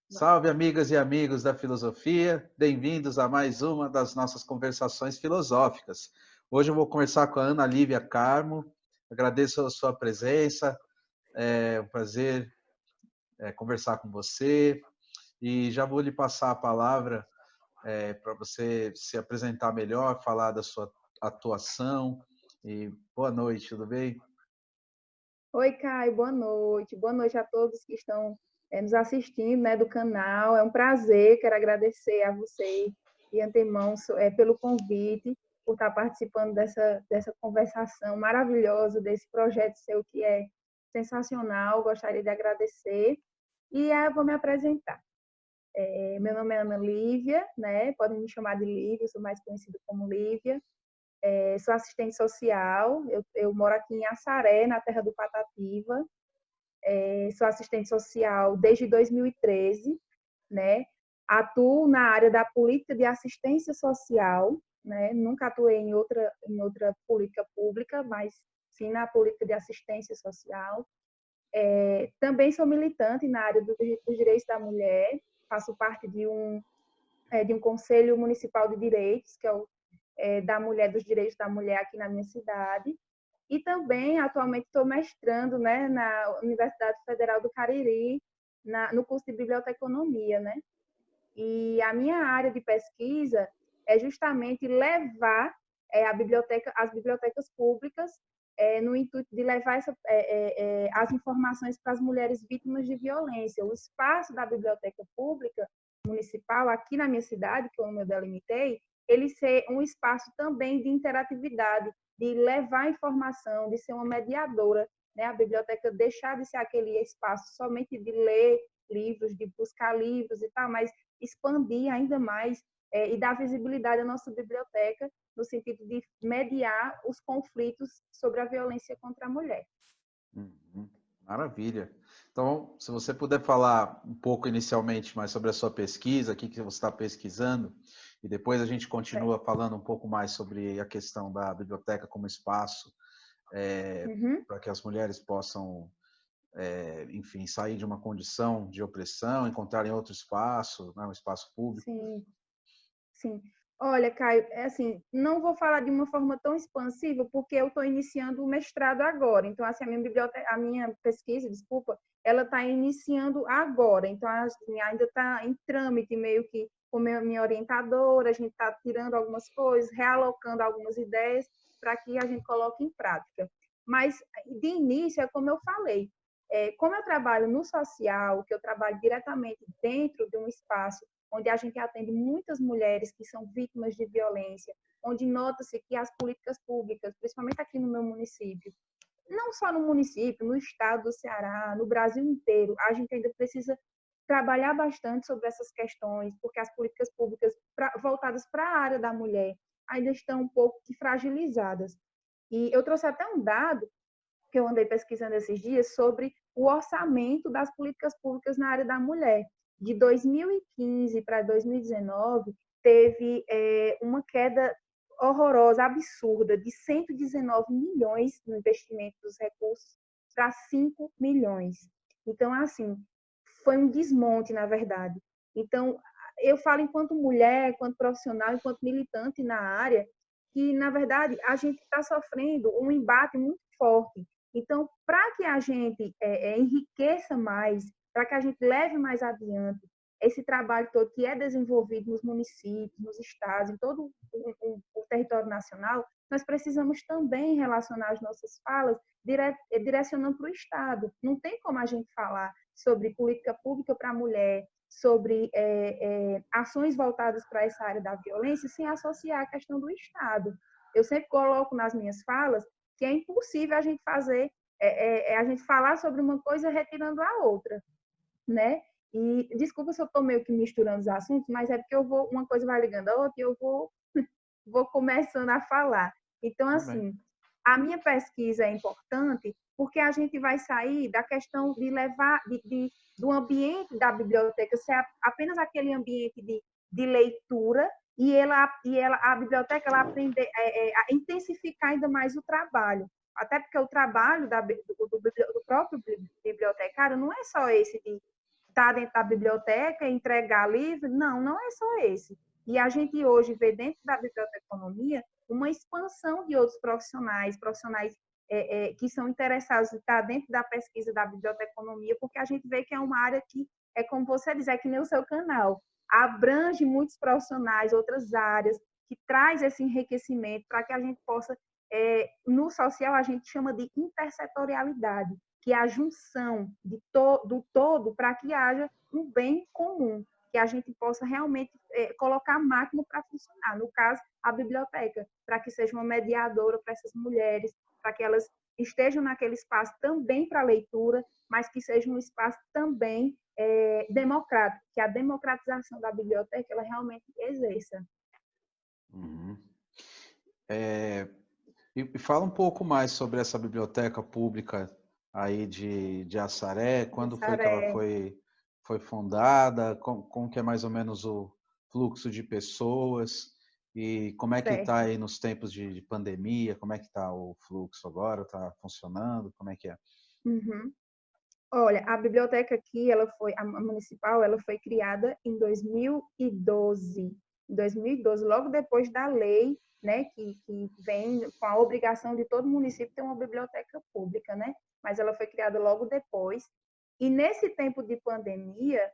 Salve, amigas e amigos da filosofia, bem-vindos a mais uma das nossas conversações filosóficas. Hoje eu vou conversar com a Ana Lívia Carmo, agradeço a sua presença, é um prazer conversar com você e já vou lhe passar a palavra para você se apresentar melhor, falar da sua atuação e boa noite, tudo bem? Oi, Caio, boa noite. Boa noite a todos que estão nos assistindo, né, do canal. É um prazer, quero agradecer a você de antemão pelo convite, por estar participando dessa conversação maravilhosa, desse projeto seu que é sensacional. Gostaria de agradecer. E eu vou me apresentar. Meu nome é Ana Lívia, né? Podem me chamar de Lívia, sou mais conhecida como Lívia. Sou assistente social, eu moro aqui em Assaré, na terra do Patativa. Sou assistente social desde 2013, né? Atuo na área da política de assistência social, né? Nunca atuei em outra política pública, mas sim na política de assistência social. Também sou militante na área dos direitos da mulher, faço parte de um conselho municipal de direitos, que é o da mulher, dos direitos da mulher aqui na minha cidade. E também, atualmente, estou mestrando, né, na Universidade Federal do Cariri, no curso de biblioteconomia, né? E a minha área de pesquisa é justamente levar as bibliotecas públicas no intuito de levar as informações para as mulheres vítimas de violência. O espaço da biblioteca pública municipal, aqui na minha cidade, que eu delimitei, ele ser um espaço também de interatividade, de levar informação, de ser uma mediadora, né? A biblioteca deixar de ser aquele espaço somente de ler livros, de buscar livros e tal, mas expandir ainda mais e dar visibilidade à nossa biblioteca no sentido de mediar os conflitos sobre a violência contra a mulher. Uhum, maravilha. Então, se você puder falar um pouco inicialmente mais sobre a sua pesquisa, o que você está pesquisando, e depois a gente continua falando um pouco mais sobre a questão da biblioteca como espaço, Uhum. para que as mulheres possam, enfim, sair de uma condição de opressão, encontrarem outro espaço, né, um espaço público. Sim, sim. Olha, Caio, assim, não vou falar de uma forma tão expansiva, porque eu estou iniciando o mestrado agora. Então, assim, a minha pesquisa, desculpa, ela está iniciando agora. Então, assim, ainda está em trâmite, meio que com minha orientadora, a gente está tirando algumas coisas, realocando algumas ideias para que a gente coloque em prática. Mas, de início, é como eu falei, como eu trabalho no social, que eu trabalho diretamente dentro de um espaço onde a gente atende muitas mulheres que são vítimas de violência, onde nota-se que as políticas públicas, principalmente aqui no meu município, não só no município, no estado do Ceará, no Brasil inteiro, a gente ainda precisa trabalhar bastante sobre essas questões, porque as políticas públicas voltadas para a área da mulher ainda estão um pouco fragilizadas. E eu trouxe até um dado que eu andei pesquisando esses dias sobre o orçamento das políticas públicas na área da mulher. De 2015 para 2019, teve uma queda horrorosa, absurda, de 119 milhões no investimento dos recursos para 5 milhões. Então, assim, foi um desmonte, na verdade. Então, eu falo enquanto mulher, enquanto profissional, enquanto militante na área, que, na verdade, a gente está sofrendo um embate muito forte. Então, para que a gente enriqueça mais, para que a gente leve mais adiante esse trabalho todo que é desenvolvido nos municípios, nos estados, em todo o território nacional, nós precisamos também relacionar as nossas falas direcionando para o Estado. Não tem como a gente falar sobre política pública para a mulher, sobre ações voltadas para essa área da violência, sem associar a questão do Estado. Eu sempre coloco nas minhas falas que é impossível a gente fazer, a gente falar sobre uma coisa retirando a outra, né? E desculpa se eu estou meio que misturando os assuntos, mas é porque uma coisa vai ligando a outra e eu vou começando a falar. Então, Tudo bem. assim, a minha pesquisa é importante porque a gente vai sair da questão de levar, do ambiente da biblioteca ser apenas aquele ambiente de leitura a biblioteca ela aprender a intensificar ainda mais o trabalho. Até porque o trabalho do próprio bibliotecário não é só esse de estar dentro da biblioteca, entregar livro. Não, não é só esse. E a gente hoje vê dentro da biblioteconomia uma expansão de outros profissionais que são interessados em estar dentro da pesquisa da biblioteconomia, porque a gente vê que é uma área que, é como você diz, é que nem o seu canal, abrange muitos profissionais, outras áreas, que traz esse enriquecimento para que a gente possa, no social a gente chama de intersetorialidade, que é a junção do todo para que haja um bem comum, que a gente possa realmente colocar a máquina para funcionar. No caso, a biblioteca, para que seja uma mediadora para essas mulheres, para que elas estejam naquele espaço também para leitura, mas que seja um espaço também democrático, que a democratização da biblioteca ela realmente exerça. Uhum. E fala um pouco mais sobre essa biblioteca pública aí de Assaré, quando foi que ela Saré, foi fundada, como que é mais ou menos o fluxo de pessoas e como é que está certo. aí nos tempos de pandemia, como é que está o fluxo agora, está funcionando, como é que é? Uhum. Olha, a biblioteca aqui, a municipal, ela foi criada em 2012. Em 2012, logo depois da lei, né, que vem com a obrigação de todo município ter uma biblioteca pública, né? Mas ela foi criada logo depois. E nesse tempo de pandemia,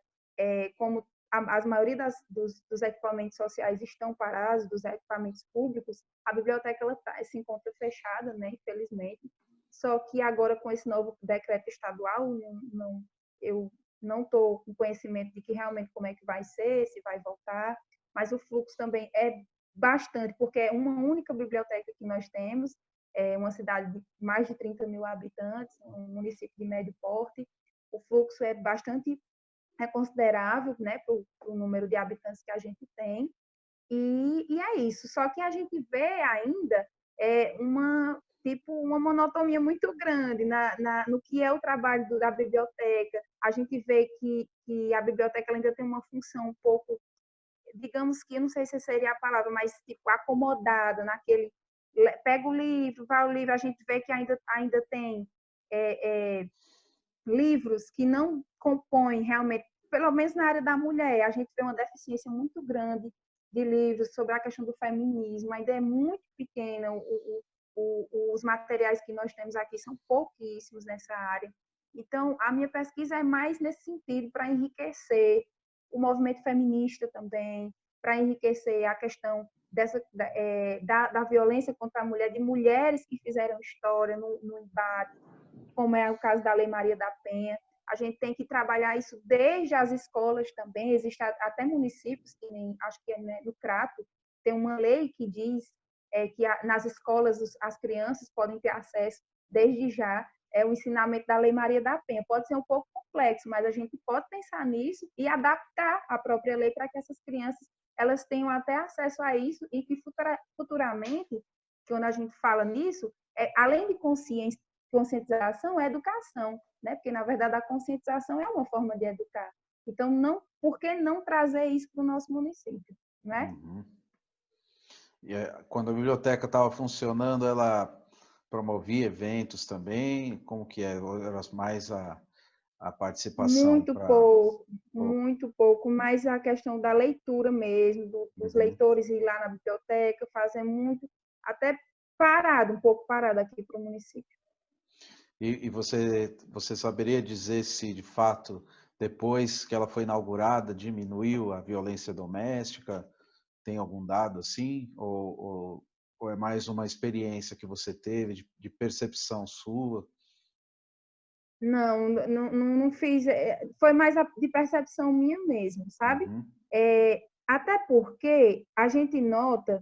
como a maioria dos equipamentos sociais estão parados, dos equipamentos públicos, a biblioteca ela se encontra fechada, né, infelizmente. Só que agora, com esse novo decreto estadual, eu não estou com conhecimento de que realmente como é que vai ser, se vai voltar, mas o fluxo também é bastante, porque é uma única biblioteca que nós temos, é uma cidade de mais de 30 mil habitantes, um município de médio porte, o fluxo é bastante considerável, né, para o número de habitantes que a gente tem, e é isso. Só que a gente vê ainda uma monotonia muito grande no que é o trabalho da biblioteca. A gente vê que a biblioteca ela ainda tem uma função um pouco, digamos que, eu não sei se seria a palavra, mas tipo acomodada naquele, pega o livro, vai o livro, a gente vê que ainda tem é, é, livros que não compõem realmente, pelo menos na área da mulher, a gente vê uma deficiência muito grande de livros sobre a questão do feminismo, ainda é muito pequena, os materiais que nós temos aqui são pouquíssimos nessa área. Então, a minha pesquisa é mais nesse sentido, para enriquecer o movimento feminista também, para enriquecer a questão da violência contra a mulher, de mulheres que fizeram história no embate, como é o caso da Lei Maria da Penha. A gente tem que trabalhar isso desde as escolas também. Existem até municípios, que nem, acho que é, né, no Crato, tem uma lei que diz que nas escolas as crianças podem ter acesso desde já o ensinamento da Lei Maria da Penha. Pode ser um pouco complexo, mas a gente pode pensar nisso e adaptar a própria lei para que essas crianças elas tenham até acesso a isso e que futuramente, quando a gente fala nisso, além de conscientização, é educação, né? Porque, na verdade, a conscientização é uma forma de educar. Então, por que não trazer isso para o nosso município, né? Uhum. E quando a biblioteca estava funcionando, ela promovia eventos também? Como que é? Ou era mais a participação para... Muito pouco, mas a questão da leitura mesmo, dos Uhum. leitores ir lá na biblioteca, fazer muito, até um pouco parado aqui para o município. E você saberia dizer se, de fato, depois que ela foi inaugurada, diminuiu a violência doméstica? Tem algum dado assim? Ou é mais uma experiência que você teve de percepção sua? Não fiz. Foi mais de percepção minha mesmo, sabe? Uhum. Até porque a gente nota,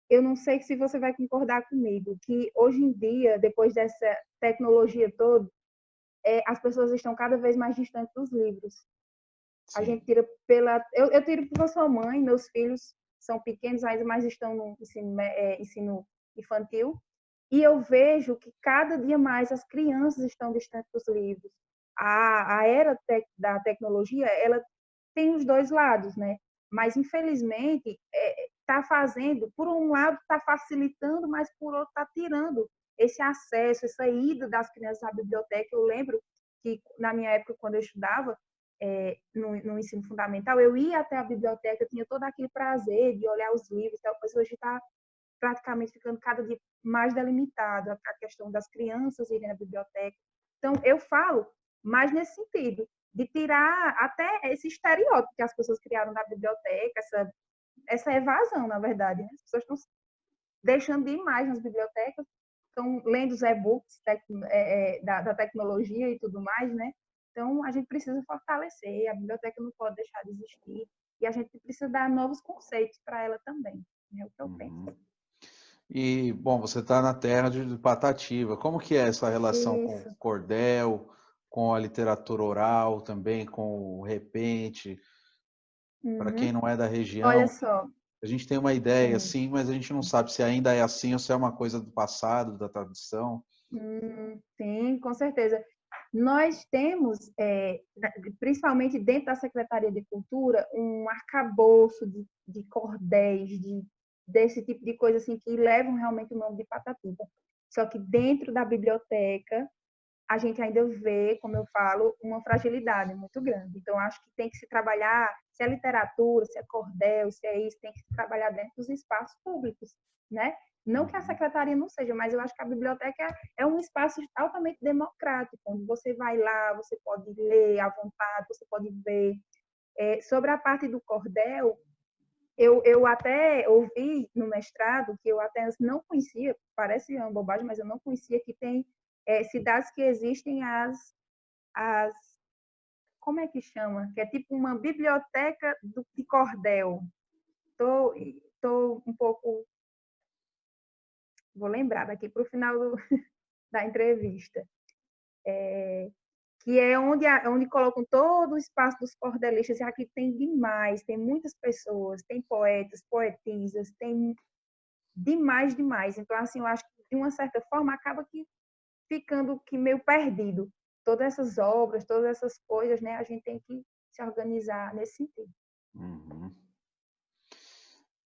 eu não sei se você vai concordar comigo, que hoje em dia, depois dessa tecnologia toda, as pessoas estão cada vez mais distantes dos livros. A Sim. gente tira pela. Eu tiro porque eu sou mãe, meus filhos são pequenos ainda, mas estão no ensino infantil. E eu vejo que cada dia mais as crianças estão distantes dos livros. A era da tecnologia, ela tem os dois lados, né? Mas, infelizmente, está fazendo, por um lado, está facilitando, mas por outro, está tirando esse acesso, essa ida das crianças à biblioteca. Eu lembro que na minha época, quando eu estudava no ensino fundamental, eu ia até a biblioteca, tinha todo aquele prazer de olhar os livros, tal, mas hoje está praticamente ficando cada dia mais delimitado a questão das crianças irem à biblioteca. Então, eu falo mais nesse sentido, de tirar até esse estereótipo que as pessoas criaram na biblioteca, essa evasão, na verdade. Né? As pessoas estão deixando de ir mais nas bibliotecas, estão lendo os e-books da tecnologia e tudo mais, né? Então, a gente precisa fortalecer, a biblioteca não pode deixar de existir, e a gente precisa dar novos conceitos para ela também, é o que eu penso. E, bom, você está na terra de Patativa. Como que é essa relação com Isso. o cordel, com a literatura oral, também com o repente? Para quem não é da Olha região, só, a gente tem uma ideia, sim. sim, mas a gente não sabe se ainda é assim ou se é uma coisa do passado, da tradição. Sim, com certeza. Nós temos, principalmente dentro da Secretaria de Cultura, um arcabouço de cordéis, desse tipo de coisa assim, que levam realmente o nome de Patativa. Só que dentro da biblioteca, a gente ainda vê, como eu falo, uma fragilidade muito grande. Então, acho que tem que se trabalhar, se é literatura, se é cordel, se é isso, tem que se trabalhar dentro dos espaços públicos, né? Não que a secretaria não seja, mas eu acho que a biblioteca é um espaço altamente democrático, onde você vai lá, você pode ler à vontade, você pode ver. Sobre a parte do cordel, eu até ouvi no mestrado, que eu até antes não conhecia, parece uma bobagem, mas eu não conhecia, que tem cidades que existem as. Como é que chama? Que é tipo uma biblioteca de cordel. Tô um pouco. Vou lembrar daqui para o final da entrevista. Que é onde colocam todo o espaço dos cordelistas, e aqui tem demais, tem muitas pessoas, tem poetas, poetisas, tem demais. Então, assim, eu acho que, de uma certa forma, acaba que ficando que meio perdido. Todas essas obras, todas essas coisas, né? A gente tem que se organizar nesse sentido. Uhum.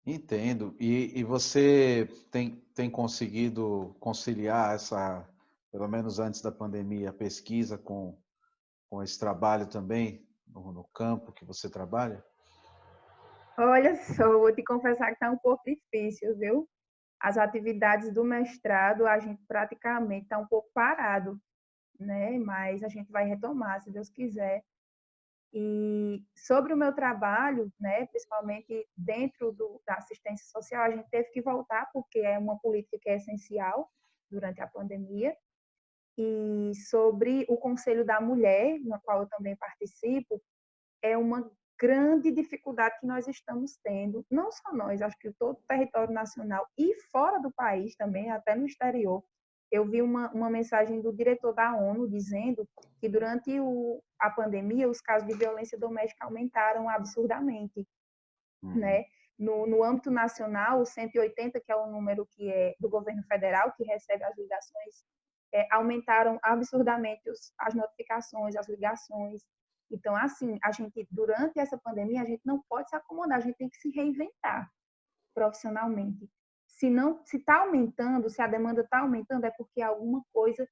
Entendo. E você tem conseguido conciliar essa, pelo menos antes da pandemia, a pesquisa com esse trabalho também no campo que você trabalha? Olha só, vou te confessar que está um pouco difícil, viu? As atividades do mestrado, a gente praticamente está um pouco parado, né? Mas a gente vai retomar, se Deus quiser. E sobre o meu trabalho, né, principalmente dentro da assistência social, a gente teve que voltar, porque é uma política que é essencial durante a pandemia. E sobre o Conselho da Mulher, no qual eu também participo, é uma grande dificuldade que nós estamos tendo, não só nós, acho que todo o território nacional e fora do país também, até no exterior. Eu vi uma mensagem do diretor da ONU dizendo que durante a pandemia os casos de violência doméstica aumentaram absurdamente, Uhum. né? No âmbito nacional, o 180, que é o número que é do governo federal, que recebe as ligações, aumentaram absurdamente as notificações, as ligações. Então, assim, a gente, durante essa pandemia, a gente não pode se acomodar, a gente tem que se reinventar profissionalmente. Se não, se está aumentando, se a demanda está aumentando, é porque alguma coisa,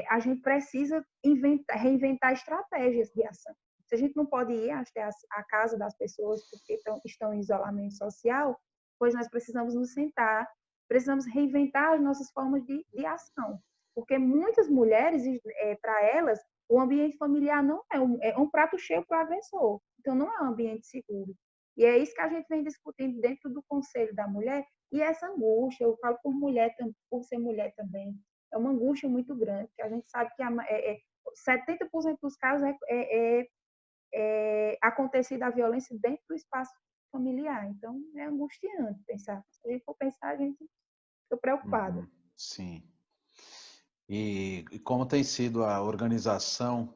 a gente precisa reinventar estratégias de ação. Se a gente não pode ir até a casa das pessoas porque estão em isolamento social, pois nós precisamos nos sentar, precisamos reinventar as nossas formas de ação. Porque muitas mulheres, para elas, o ambiente familiar não é um prato cheio para o agressor. Então, não é um ambiente seguro. E é isso que a gente vem discutindo dentro do Conselho da Mulher, e essa angústia, eu falo por ser mulher também, é uma angústia muito grande, que a gente sabe que 70% dos casos acontecido a violência dentro do espaço familiar. Então, é angustiante pensar. Se a gente for pensar, a gente fica preocupada. Uhum. Sim. E como tem sido a organização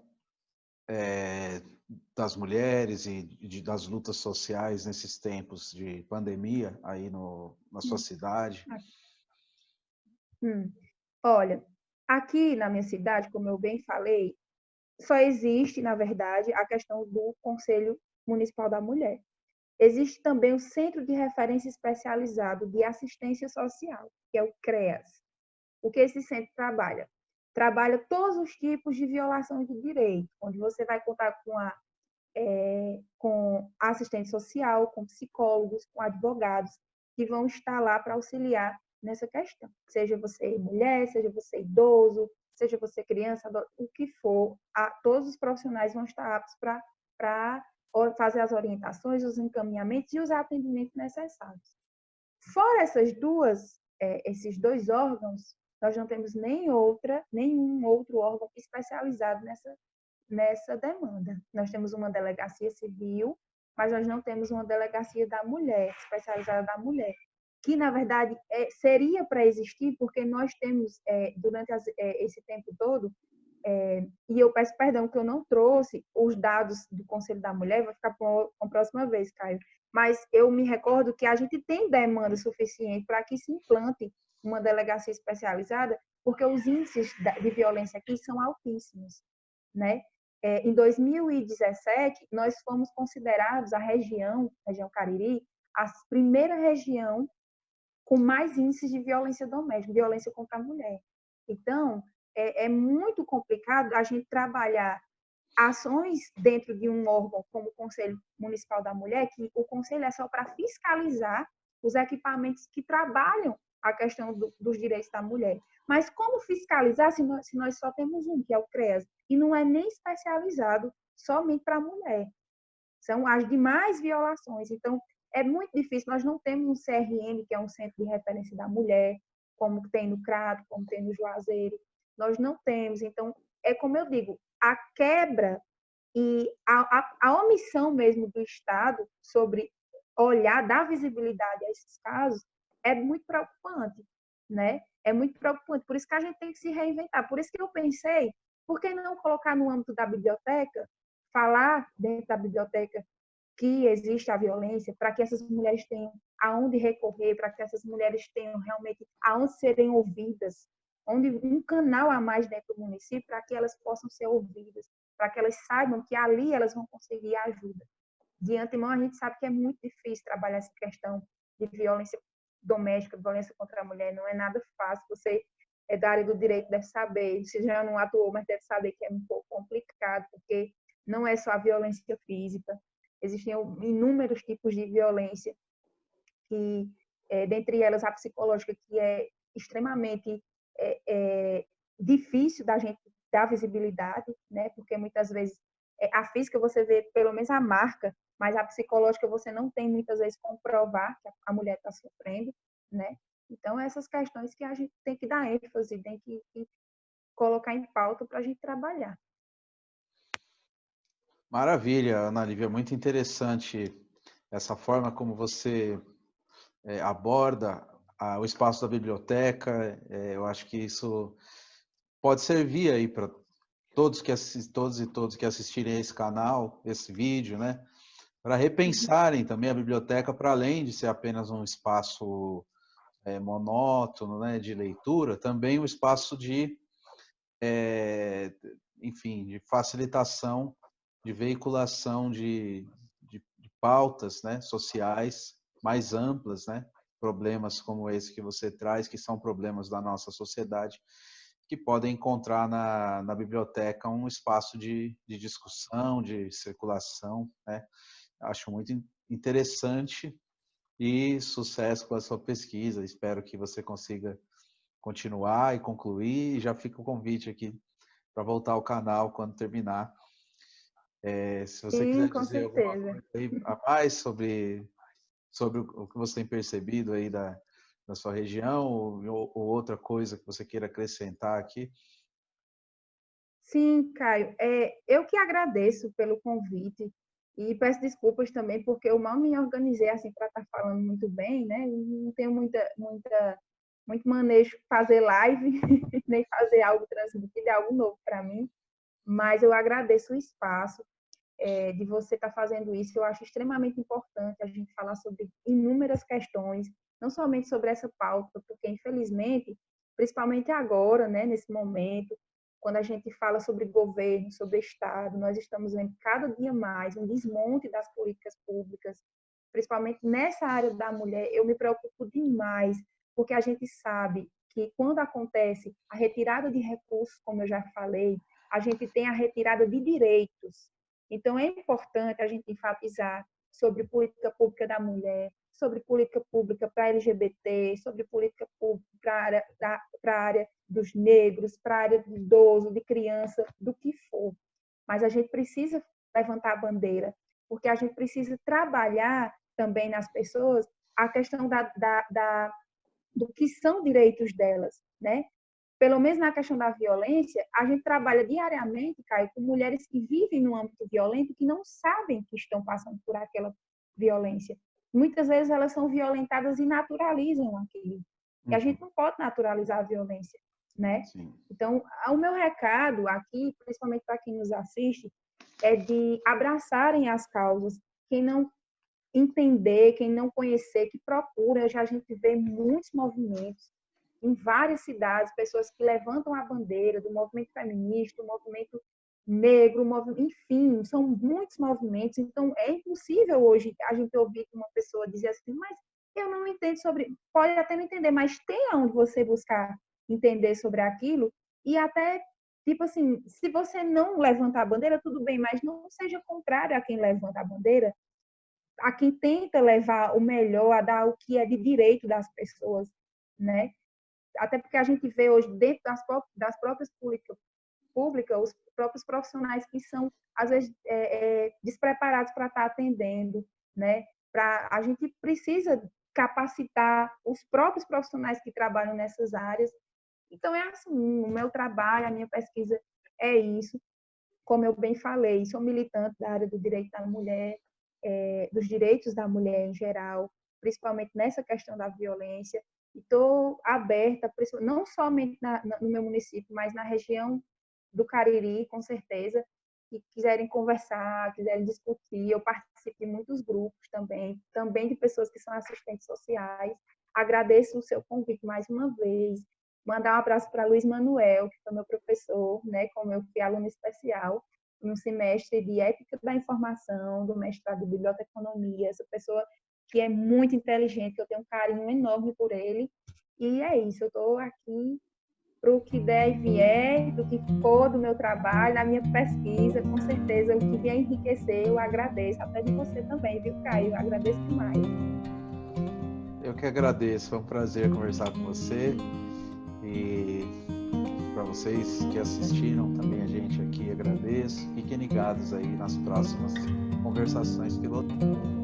das mulheres e das lutas sociais nesses tempos de pandemia aí na sua Hum. cidade? Olha, aqui na minha cidade, como eu bem falei, só existe, na verdade, a questão do Conselho Municipal da Mulher. Existe também o Centro de Referência Especializado de Assistência Social, que é o CREAS. O que esse centro trabalha? trabalha todos os tipos de violação de direito, onde você vai contar com assistente social, com psicólogos, com advogados, que vão estar lá para auxiliar nessa questão. Seja você mulher, seja você idoso, seja você criança, o que for, todos os profissionais vão estar aptos para fazer as orientações, os encaminhamentos e os atendimentos necessários. Fora esses dois órgãos, nós não temos nenhum outro órgão especializado nessa demanda. Nós temos uma delegacia civil, mas nós não temos uma delegacia da mulher, especializada da mulher, que, na verdade, seria para existir, porque nós temos, durante esse tempo todo, e eu peço perdão que eu não trouxe os dados do Conselho da Mulher, vai ficar para a próxima vez, Caio, mas eu me recordo que a gente tem demanda suficiente para que se implante uma delegacia especializada, porque os índices de violência aqui são altíssimos, né? Em 2017, nós fomos considerados a região Cariri, a primeira região com mais índices de violência doméstica, violência contra a mulher. Então, é muito complicado a gente trabalhar ações dentro de um órgão como o Conselho Municipal da Mulher, que o Conselho é só para fiscalizar os equipamentos que trabalham a questão dos direitos da mulher. Mas como fiscalizar se nós só temos um, que é o CREAS, e não é nem especializado somente para a mulher? São as demais violações. Então, é muito difícil. Nós não temos um CRM, que é um Centro de Referência da Mulher, como tem no Crato, como tem no Juazeiro. Nós não temos. Então, é como eu digo, a quebra e a omissão mesmo do Estado sobre olhar, dar visibilidade a esses casos, é muito preocupante, né? É muito preocupante. Por isso que a gente tem que se reinventar. Por isso que eu pensei, por que não colocar no âmbito da biblioteca, falar dentro da biblioteca que existe a violência, para que essas mulheres tenham aonde recorrer, para que essas mulheres tenham realmente aonde serem ouvidas, onde um canal a mais dentro do município, para que elas possam ser ouvidas, para que elas saibam que ali elas vão conseguir ajuda. De antemão, a gente sabe que é muito difícil trabalhar essa questão de violência doméstica, violência contra a mulher, não é nada fácil. Você é da área do direito, deve saber, se já não atuou, mas deve saber que é um pouco complicado, porque não é só a violência física, existem inúmeros tipos de violência, que, dentre elas a psicológica, que é extremamente difícil da gente dar visibilidade, né? Porque muitas vezes a física você vê pelo menos a marca, mas a psicológica você não tem muitas vezes comprovar que a mulher está sofrendo, né? Então, essas questões que a gente tem que dar ênfase, tem que colocar em pauta para a gente trabalhar. Maravilha, Ana Lívia, muito interessante essa forma como você aborda o espaço da biblioteca. Eu acho que isso pode servir aí para todos e todos que assistirem a esse canal, esse vídeo, né? Para repensarem também a biblioteca, para além de ser apenas um espaço monótono, né, de leitura, também um espaço enfim, de facilitação, de veiculação de pautas, né, sociais mais amplas, né, problemas como esse que você traz, que são problemas da nossa sociedade, que podem encontrar na biblioteca um espaço de discussão, de circulação, né? Acho muito interessante e sucesso com a sua pesquisa. Espero que você consiga continuar e concluir. E já fica o convite aqui para voltar ao canal quando terminar. Se você Sim, quiser com dizer alguma certeza. coisa aí a mais sobre o que você tem percebido aí da sua região ou outra coisa que você queira acrescentar aqui. Sim, Caio, eu que agradeço pelo convite e peço desculpas também porque eu mal me organizei assim para estar falando muito bem, né? Não tenho muito manejo fazer live, nem fazer algo transmitido, é algo novo para mim, mas eu agradeço o espaço de você estar fazendo isso. Eu acho extremamente importante a gente falar sobre inúmeras questões, não somente sobre essa pauta, porque infelizmente, principalmente agora, né, nesse momento, quando a gente fala sobre governo, sobre Estado, nós estamos vendo cada dia mais um desmonte das políticas públicas, principalmente nessa área da mulher. Eu me preocupo demais, porque a gente sabe que quando acontece a retirada de recursos, como eu já falei, a gente tem a retirada de direitos. Então, é importante a gente enfatizar sobre política pública da mulher, sobre política pública para LGBT, sobre política pública para a área dos negros, para a área do idoso, de criança, do que for. Mas a gente precisa levantar a bandeira, porque a gente precisa trabalhar também nas pessoas a questão do que são direitos delas, né? Pelo menos na questão da violência, a gente trabalha diariamente, Caio, com mulheres que vivem no âmbito violento, que não sabem que estão passando por aquela violência. Muitas vezes elas são violentadas e naturalizam aquilo. E a gente não pode naturalizar a violência, né? Sim. Então, o meu recado aqui, principalmente para quem nos assiste, é de abraçarem as causas. Quem não entender, quem não conhecer, que procura, já a gente vê muitos movimentos em várias cidades, pessoas que levantam a bandeira do movimento feminista, do movimento negro, enfim, são muitos movimentos, então é impossível hoje a gente ouvir uma pessoa dizer assim, mas eu não entendo sobre, pode até não entender, mas tem aonde você buscar entender sobre aquilo, e até, tipo assim, se você não levantar a bandeira, tudo bem, mas não seja contrário a quem levanta a bandeira, a quem tenta levar o melhor, a dar o que é de direito das pessoas, né? Até porque a gente vê hoje, dentro das próprias políticas públicas, os próprios profissionais que são, às vezes, despreparados para estar atendendo, né? A gente precisa capacitar os próprios profissionais que trabalham nessas áreas. Então, é assim, o meu trabalho, a minha pesquisa é isso. Como eu bem falei, sou militante da área do direito da mulher, dos direitos da mulher em geral, principalmente nessa questão da violência. Estou aberta, não somente no meu município, mas na região do Cariri, com certeza, que quiserem conversar, quiserem discutir. Eu participo de muitos grupos também de pessoas que são assistentes sociais. Agradeço o seu convite mais uma vez. Mandar um abraço para Luiz Manuel, que foi meu professor, né, como eu fui aluna especial no semestre de Ética da Informação, do mestrado de Biblioteconomia, essa pessoa que é muito inteligente, que eu tenho um carinho enorme por ele. E é isso, eu estou aqui para o que der e vier, do que for do meu trabalho, da minha pesquisa, com certeza, o que vier enriquecer, eu agradeço, até de você também, viu, Caio? Eu agradeço demais. Eu que agradeço, foi um prazer conversar com você. E para vocês que assistiram também a gente aqui, agradeço. Fiquem ligados aí nas próximas conversações filosóficas.